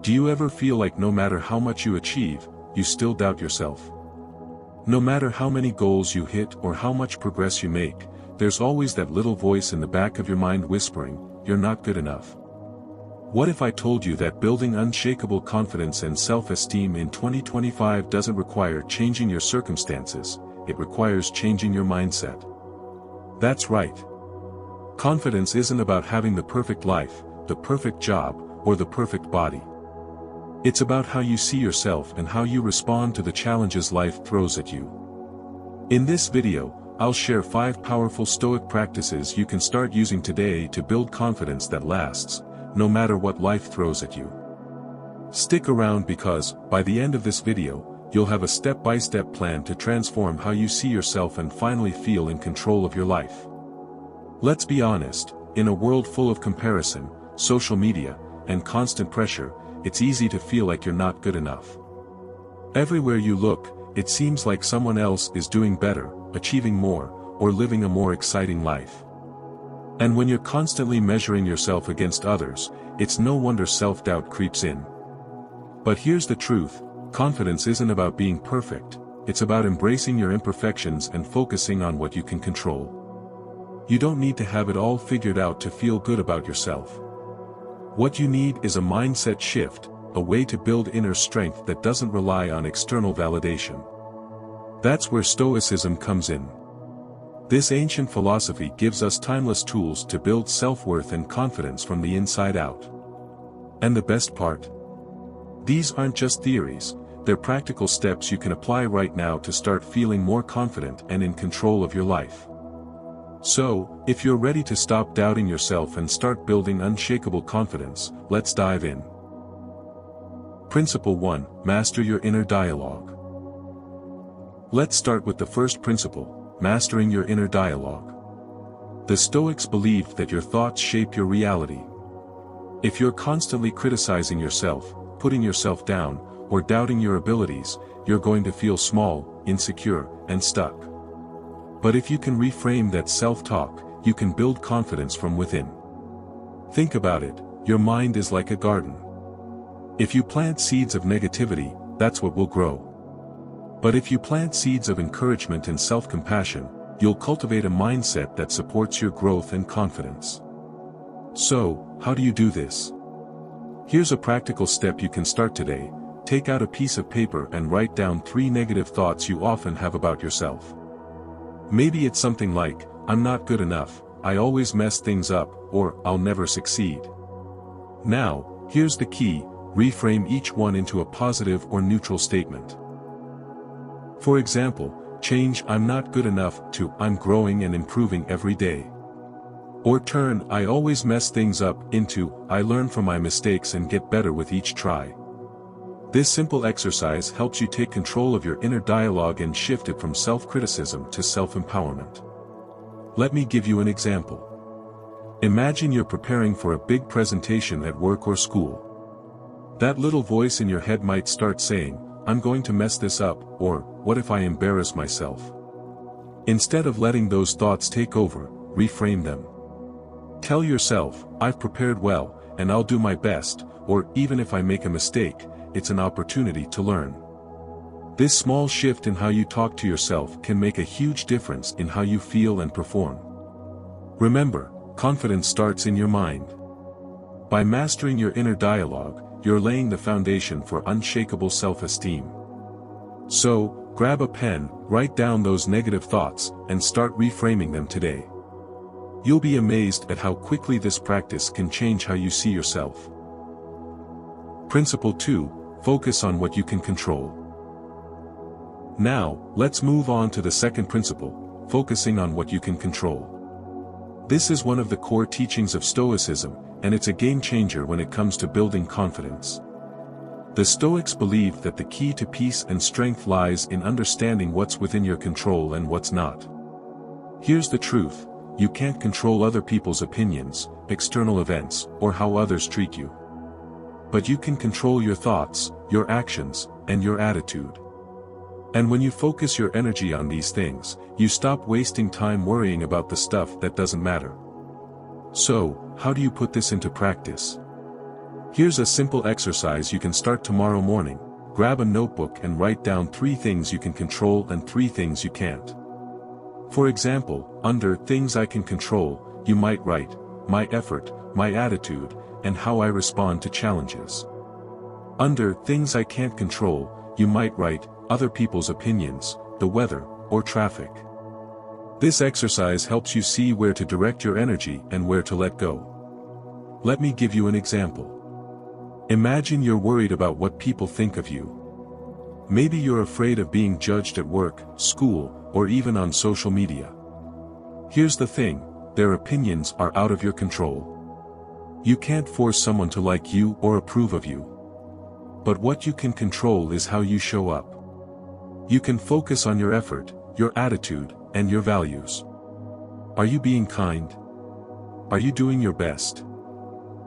Do you ever feel like no matter how much you achieve, you still doubt yourself? No matter how many goals you hit or how much progress you make, there's always that little voice in the back of your mind whispering, "You're not good enough." What if I told you that building unshakable confidence and self-esteem in 2025 doesn't require changing your circumstances, it requires changing your mindset? That's right. Confidence isn't about having the perfect life, the perfect job, or the perfect body. It's about how you see yourself and how you respond to the challenges life throws at you. In this video, I'll share 5 powerful Stoic practices you can start using today to build confidence that lasts, no matter what life throws at you. Stick around because, by the end of this video, you'll have a step-by-step plan to transform how you see yourself and finally feel in control of your life. Let's be honest, in a world full of comparison, social media, and constant pressure, it's easy to feel like you're not good enough. Everywhere you look, it seems like someone else is doing better, achieving more, or living a more exciting life. And when you're constantly measuring yourself against others, it's no wonder self-doubt creeps in. But here's the truth, confidence isn't about being perfect, it's about embracing your imperfections and focusing on what you can control. You don't need to have it all figured out to feel good about yourself. What you need is a mindset shift, a way to build inner strength that doesn't rely on external validation. That's where Stoicism comes in. This ancient philosophy gives us timeless tools to build self-worth and confidence from the inside out. And the best part? These aren't just theories, they're practical steps you can apply right now to start feeling more confident and in control of your life. So, if you're ready to stop doubting yourself and start building unshakable confidence, let's dive in. Principle 1. Master your inner dialogue. Let's start with the first principle, mastering your inner dialogue. The Stoics believed that your thoughts shape your reality. If you're constantly criticizing yourself, putting yourself down, or doubting your abilities, you're going to feel small, insecure, and stuck. But if you can reframe that self-talk, you can build confidence from within. Think about it, your mind is like a garden. If you plant seeds of negativity, that's what will grow. But if you plant seeds of encouragement and self-compassion, you'll cultivate a mindset that supports your growth and confidence. So, how do you do this? Here's a practical step you can start today. Take out a piece of paper and write down 3 negative thoughts you often have about yourself. Maybe it's something like, "I'm not good enough, I always mess things up," or "I'll never succeed." Now, here's the key, reframe each one into a positive or neutral statement. For example, change "I'm not good enough" to "I'm growing and improving every day." Or turn "I always mess things up" into "I learn from my mistakes and get better with each try." This simple exercise helps you take control of your inner dialogue and shift it from self-criticism to self-empowerment. Let me give you an example. Imagine you're preparing for a big presentation at work or school. That little voice in your head might start saying, "I'm going to mess this up," or "What if I embarrass myself?" Instead of letting those thoughts take over, reframe them. Tell yourself, "I've prepared well, and I'll do my best," or "Even if I make a mistake, it's an opportunity to learn." This small shift in how you talk to yourself can make a huge difference in how you feel and perform. Remember, confidence starts in your mind. By mastering your inner dialogue, you're laying the foundation for unshakable self-esteem. So, grab a pen, write down those negative thoughts, and start reframing them today. You'll be amazed at how quickly this practice can change how you see yourself. Principle 2. Focus on what you can control. Now, let's move on to the second principle, focusing on what you can control. This is one of the core teachings of Stoicism, and it's a game changer when it comes to building confidence. The Stoics believed that the key to peace and strength lies in understanding what's within your control and what's not. Here's the truth, you can't control other people's opinions, external events, or how others treat you. But you can control your thoughts, your actions, and your attitude. And when you focus your energy on these things, you stop wasting time worrying about the stuff that doesn't matter. So, how do you put this into practice? Here's a simple exercise you can start tomorrow morning. Grab a notebook and write down 3 things you can control and 3 things you can't. For example, under things I can control, you might write, my effort, my attitude, and how I respond to challenges. Under things I can't control, you might write, other people's opinions, the weather, or traffic. This exercise helps you see where to direct your energy and where to let go. Let me give you an example. Imagine you're worried about what people think of you. Maybe you're afraid of being judged at work, school, or even on social media. Here's the thing, their opinions are out of your control. You can't force someone to like you or approve of you. But what you can control is how you show up. You can focus on your effort, your attitude, and your values. Are you being kind? Are you doing your best?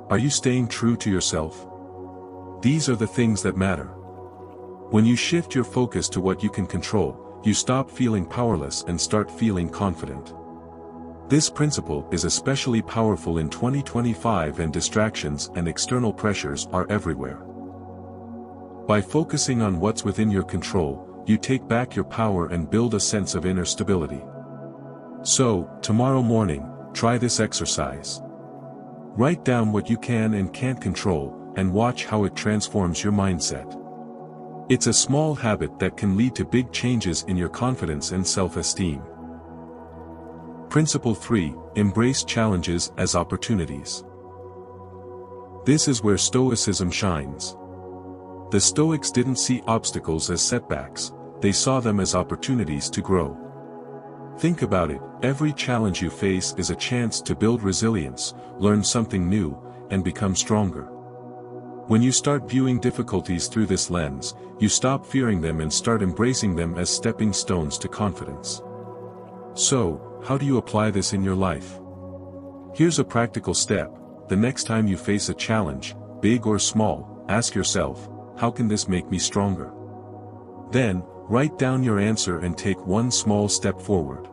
Are you staying true to yourself? These are the things that matter. When you shift your focus to what you can control, you stop feeling powerless and start feeling confident. This principle is especially powerful in 2025 and distractions and external pressures are everywhere. By focusing on what's within your control, you take back your power and build a sense of inner stability. So, tomorrow morning, try this exercise. Write down what you can and can't control, and watch how it transforms your mindset. It's a small habit that can lead to big changes in your confidence and self-esteem. Principle 3, embrace challenges as opportunities. This is where Stoicism shines. The Stoics didn't see obstacles as setbacks, they saw them as opportunities to grow. Think about it, every challenge you face is a chance to build resilience, learn something new, and become stronger. When you start viewing difficulties through this lens, you stop fearing them and start embracing them as stepping stones to confidence. So, how do you apply this in your life? Here's a practical step. The next time you face a challenge, big or small, ask yourself, how can this make me stronger? Then, write down your answer and take one small step forward.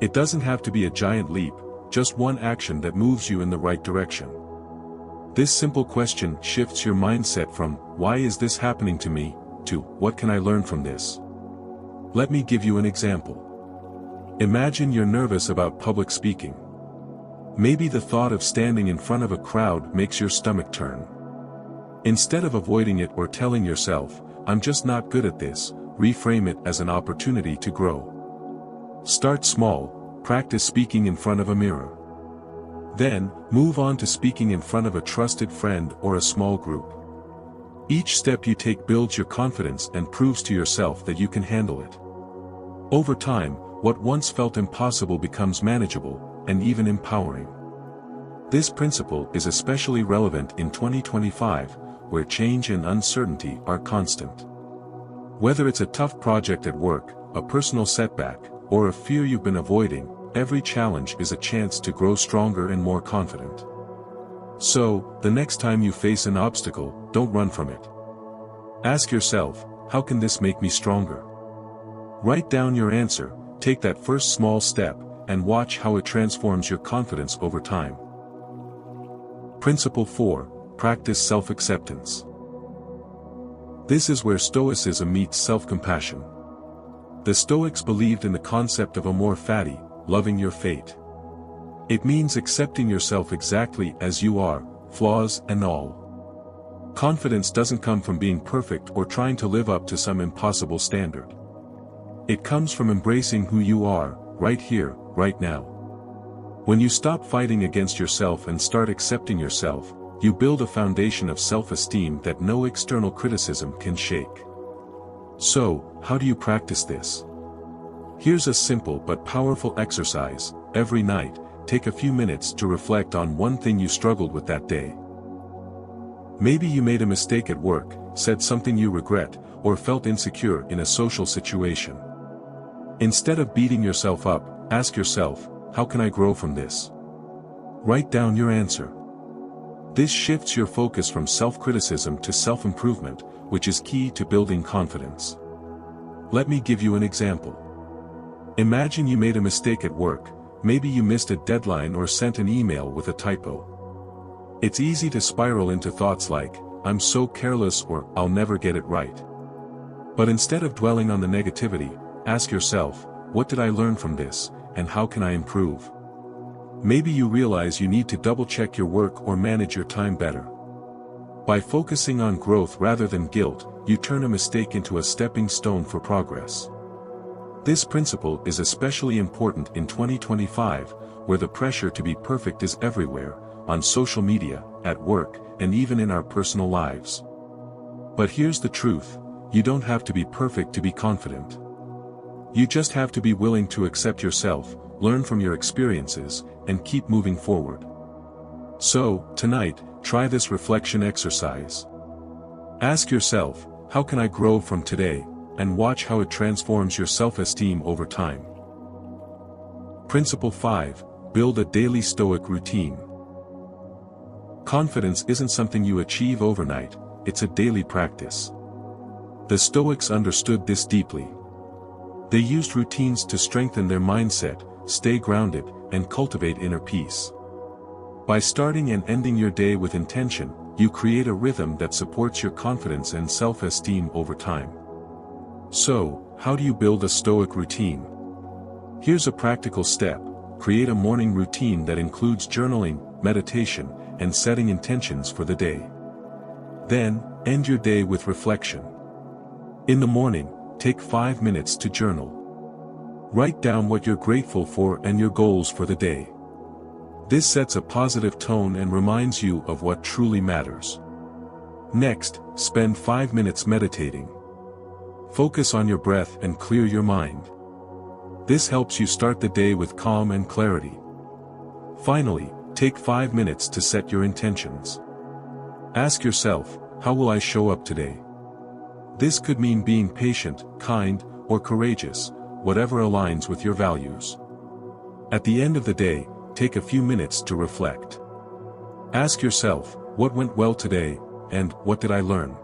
It doesn't have to be a giant leap, just one action that moves you in the right direction. This simple question shifts your mindset from, why is this happening to me, to, what can I learn from this? Let me give you an example. Imagine you're nervous about public speaking. Maybe the thought of standing in front of a crowd makes your stomach turn. Instead of avoiding it or telling yourself, I'm just not good at this, reframe it as an opportunity to grow. Start small, practice speaking in front of a mirror. Then, move on to speaking in front of a trusted friend or a small group. Each step you take builds your confidence and proves to yourself that you can handle it. Over time, what once felt impossible becomes manageable, and even empowering. This principle is especially relevant in 2025, where change and uncertainty are constant. Whether it's a tough project at work, a personal setback, or a fear you've been avoiding, every challenge is a chance to grow stronger and more confident. So, the next time you face an obstacle, don't run from it. Ask yourself, how can this make me stronger? Write down your answer, take that first small step, and watch how it transforms your confidence over time. Principle 4, practice self-acceptance. This is where Stoicism meets self-compassion. The Stoics believed in the concept of amor fati, loving your fate. It means accepting yourself exactly as you are, flaws and all. Confidence doesn't come from being perfect or trying to live up to some impossible standard. It comes from embracing who you are, right here, right now. When you stop fighting against yourself and start accepting yourself, you build a foundation of self-esteem that no external criticism can shake. So, how do you practice this? Here's a simple but powerful exercise. Every night, take a few minutes to reflect on one thing you struggled with that day. Maybe you made a mistake at work, said something you regret, or felt insecure in a social situation. Instead of beating yourself up, ask yourself, how can I grow from this? Write down your answer. This shifts your focus from self-criticism to self-improvement, which is key to building confidence. Let me give you an example. Imagine you made a mistake at work, maybe you missed a deadline or sent an email with a typo. It's easy to spiral into thoughts like, I'm so careless or I'll never get it right. But instead of dwelling on the negativity, ask yourself, what did I learn from this, and how can I improve? Maybe you realize you need to double-check your work or manage your time better. By focusing on growth rather than guilt, you turn a mistake into a stepping stone for progress. This principle is especially important in 2025, where the pressure to be perfect is everywhere, on social media, at work, and even in our personal lives. But here's the truth, you don't have to be perfect to be confident. You just have to be willing to accept yourself, learn from your experiences, and keep moving forward. So, tonight, try this reflection exercise. Ask yourself, how can I grow from today, and watch how it transforms your self-esteem over time. Principle 5, build a daily Stoic routine. Confidence isn't something you achieve overnight, it's a daily practice. The Stoics understood this deeply. They used routines to strengthen their mindset, stay grounded, and cultivate inner peace. By starting and ending your day with intention, you create a rhythm that supports your confidence and self-esteem over time. So, how do you build a Stoic routine? Here's a practical step: create a morning routine that includes journaling, meditation, and setting intentions for the day. Then, end your day with reflection. In the morning, take 5 minutes to journal. Write down what you're grateful for and your goals for the day. This sets a positive tone and reminds you of what truly matters. Next, spend 5 minutes meditating. Focus on your breath and clear your mind. This helps you start the day with calm and clarity. Finally, take 5 minutes to set your intentions. Ask yourself, how will I show up today? This could mean being patient, kind, or courageous, whatever aligns with your values. At the end of the day, take a few minutes to reflect. Ask yourself, what went well today, and what did I learn?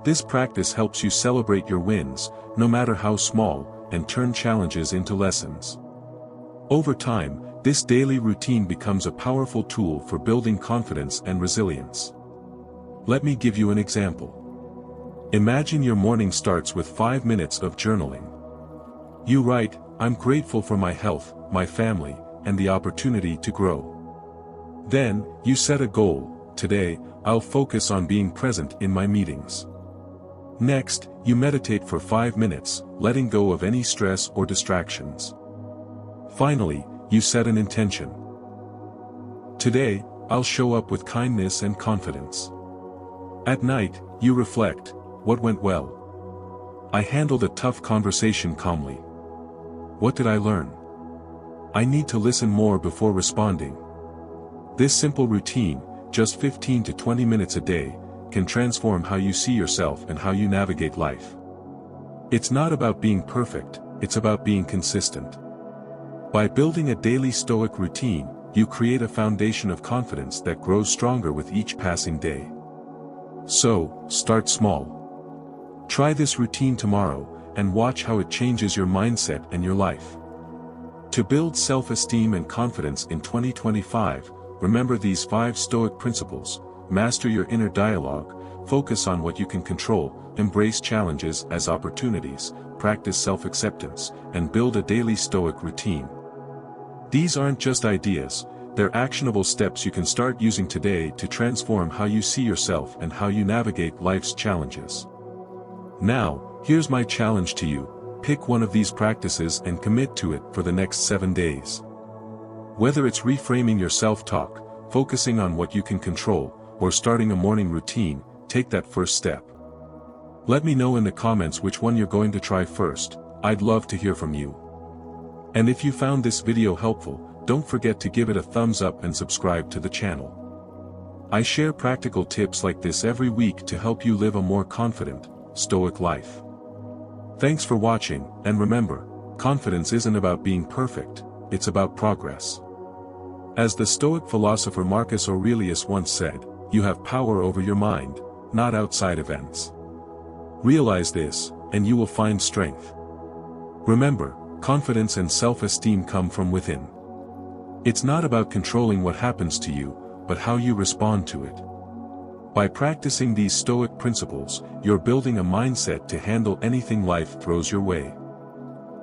This practice helps you celebrate your wins, no matter how small, and turn challenges into lessons. Over time, this daily routine becomes a powerful tool for building confidence and resilience. Let me give you an example. Imagine your morning starts with 5 minutes of journaling. You write, I'm grateful for my health, my family, and the opportunity to grow. Then, you set a goal: today, I'll focus on being present in my meetings. Next, you meditate for 5 minutes, letting go of any stress or distractions. Finally, you set an intention. Today, I'll show up with kindness and confidence. At night, you reflect, what went well? I handled a tough conversation calmly. What did I learn? I need to listen more before responding. This simple routine, just 15 to 20 minutes a day, can transform how you see yourself and how you navigate life. It's not about being perfect, it's about being consistent. By building a daily Stoic routine, you create a foundation of confidence that grows stronger with each passing day. So, start small. Try this routine tomorrow, and watch how it changes your mindset and your life. To build self-esteem and confidence in 2025, remember these 5 Stoic principles: master your inner dialogue, focus on what you can control, embrace challenges as opportunities, practice self-acceptance, and build a daily Stoic routine. These aren't just ideas, they're actionable steps you can start using today to transform how you see yourself and how you navigate life's challenges. Now, here's my challenge to you: pick one of these practices and commit to it for the next 7 days. Whether it's reframing your self-talk, focusing on what you can control, or starting a morning routine, take that first step. Let me know in the comments which one you're going to try first. I'd love to hear from you. And if you found this video helpful, don't forget to give it a thumbs up and subscribe to the channel. I share practical tips like this every week to help you live a more confident, Stoic life. Thanks for watching, and remember, confidence isn't about being perfect, it's about progress. As the Stoic philosopher Marcus Aurelius once said, you have power over your mind, not outside events. Realize this, and you will find strength. Remember, confidence and self-esteem come from within. It's not about controlling what happens to you, but how you respond to it. By practicing these Stoic principles, you're building a mindset to handle anything life throws your way.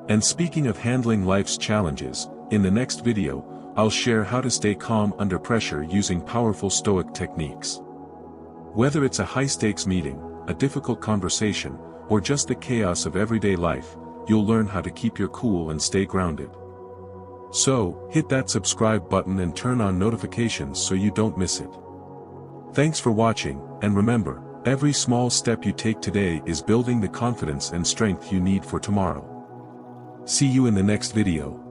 And speaking of handling life's challenges, in the next video, I'll share how to stay calm under pressure using powerful Stoic techniques. Whether it's a high-stakes meeting, a difficult conversation, or just the chaos of everyday life, you'll learn how to keep your cool and stay grounded. So, hit that subscribe button and turn on notifications so you don't miss it. Thanks for watching, and remember, every small step you take today is building the confidence and strength you need for tomorrow. See you in the next video.